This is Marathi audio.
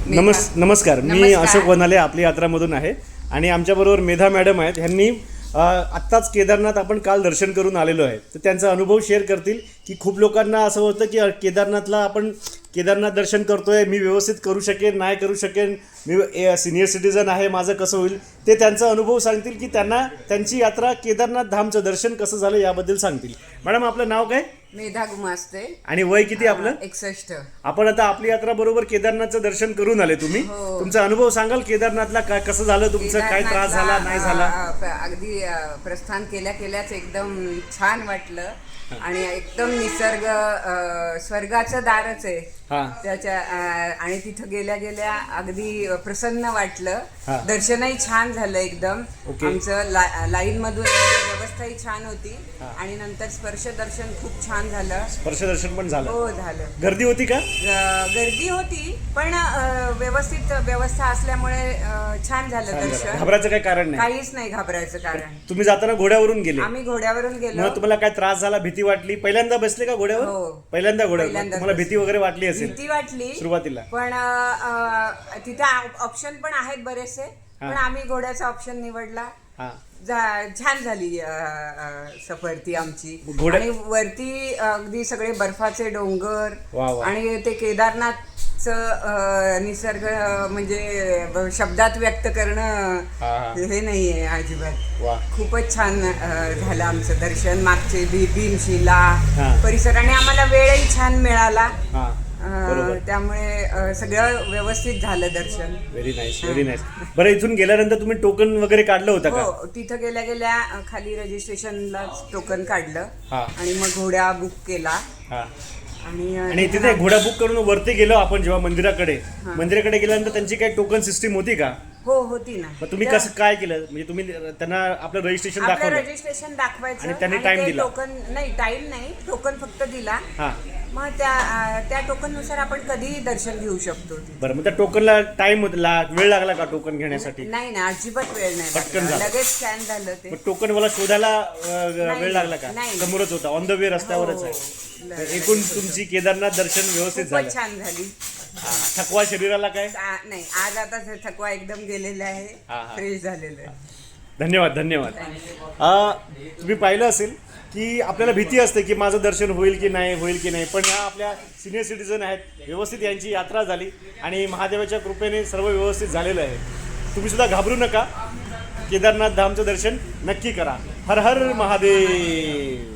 नमस्कार. मी अशोक वनाले आपली यात्रामधून आहे आणि आमच्याबरोबर मेधा मॅडम आहेत. ह्यांनी आत्ताच केदारनाथ आपण काल दर्शन करून आलेलो आहे, तर त्यांचा अनुभव शेअर करतील की खूप लोकांना असं होतं की केदारनाथला आपण केदारनाथ दर्शन करतोय, मी व्यवस्थित करू शकेन नाही करू शकेन, मी सिनियर सिटीजन आहे, माझं कसं होईल. ते त्यांचा अनुभव सांगतील की त्यांना त्यांची यात्रा केदारनाथ धामचं दर्शन कसं झालं याबद्दल सांगतील. मॅडम, आपलं नाव काय? मेधा गुमास्ते. आणि वय किती आपलं? 61. आपण आता आपली यात्रा बरोबर केदारनाथचं दर्शन करून आले. तुम्ही तुमचा अनुभव सांगाल केदारनाथला काय कसं झालं तुमचं, काय त्रास झाला नाही झाला? अगदी प्रस्थान केल्याच एकदम छान वाटलं आणि एकदम निसर्ग स्वर्गाचं दारच आहे त्याच्या. आणि तिथं गेल्या अगदी प्रसन्न वाटलं. दर्शनही छान झालं एकदम. आमचं लाईन मधून व्यवस्थाही छान होती आणि नंतर स्पर्श दर्शन खूप छान झालं. स्पर्श दर्शन पण झालं? हो झालं. गर्दी होती का? गर्दी होती पण व्यवस्थित व्यवस्था असल्यामुळे छान झालं दर्शन. घाबरायचं काही कारण नाही? काहीच नाही घाबरायचं कारण. तुम्ही जाताना घोड्यावरून गेले? आम्ही घोड्यावरून गेलो. तुम्हाला काय त्रास झाला, भीती वाटली? पहिल्यांदा बसले का घोड्यावर? हो, पहिल्यांदा घोड्यावर. तुम्हाला भीती वगैरे वाटली असेल? भीती वाटली सुरुवातीला, पण तिथे ऑप्शन पण आहेत बरेचसे, पण आम्ही घोड्याचा ऑप्शन निवडला. छान झाली सफर ती आमची. आणि वरती अगदी सगळे बर्फाचे डोंगर आणि ते केदारनाथचं निसर्ग म्हणजे शब्दात व्यक्त करणं हे नाहीये अजिबात. खूपच छान झालं आमचं दर्शन. मागचे भीमशिला परिसर आणि आम्हाला वेळही छान मिळाला, त्यामुळे सगळं व्यवस्थित झालं Darshan. Very nice, very nice. बरं, इथून गेल्यानंतर तुम्ही टोकन वगैरे काढलं होतं का? हो, तिथं गेल्या खाली रजिस्ट्रेशनला टोकन काढलं आणि मग घोडा बुक केला. आणि तिथे घोडा बुक करून वरती गेलो आपण जेव्हा मंदिराकडे गेल्यानंतर त्यांची काही टोकन सिस्टीम होती का? हो, होती ना. मग तुम्ही कसं काय केलं? म्हणजे तुम्ही त्यांना आपलं रजिस्ट्रेशन दाखवायचं आणि त्यांनी टाइम दिला? टोकन नाही, टाइम नाही, टोकन फक्त दिला. मग त्या टोकन नुसार आपण कधीही दर्शन घेऊ शकतो. बरं, मग त्या टोकनला वेळ लागला का टोकन घेण्यासाठी? नाही ना, अजिबात वेळ नाही, पटकन लगेच स्कॅन झालं ते. टोकन मला शोधायला वेळ लागला का? समोरच होता, ऑन द वे रस्त्यावरच आहे. एकूण तुमची केदारनाथ दर्शन व्यवस्थित झालं? छान झाली. थकवा शरीराला काय नाही, आज आता थकवा एकदम गेलेला आहे, फ्रेश झालेलं आहे. धन्यवाद. तुम्ही पाहिलं असेल की आपल्याला भीती असते की माझं दर्शन होईल की नाही, पण ह्या आपल्या सिनियर सिटीजन आहेत, व्यवस्थित यांची यात्रा झाली आणि महादेवाच्या कृपेने सर्व व्यवस्थित झालेलं आहे. तुम्ही सुद्धा घाबरू नका, केदारनाथ धामचं दर्शन नक्की करा. हर हर महादेव.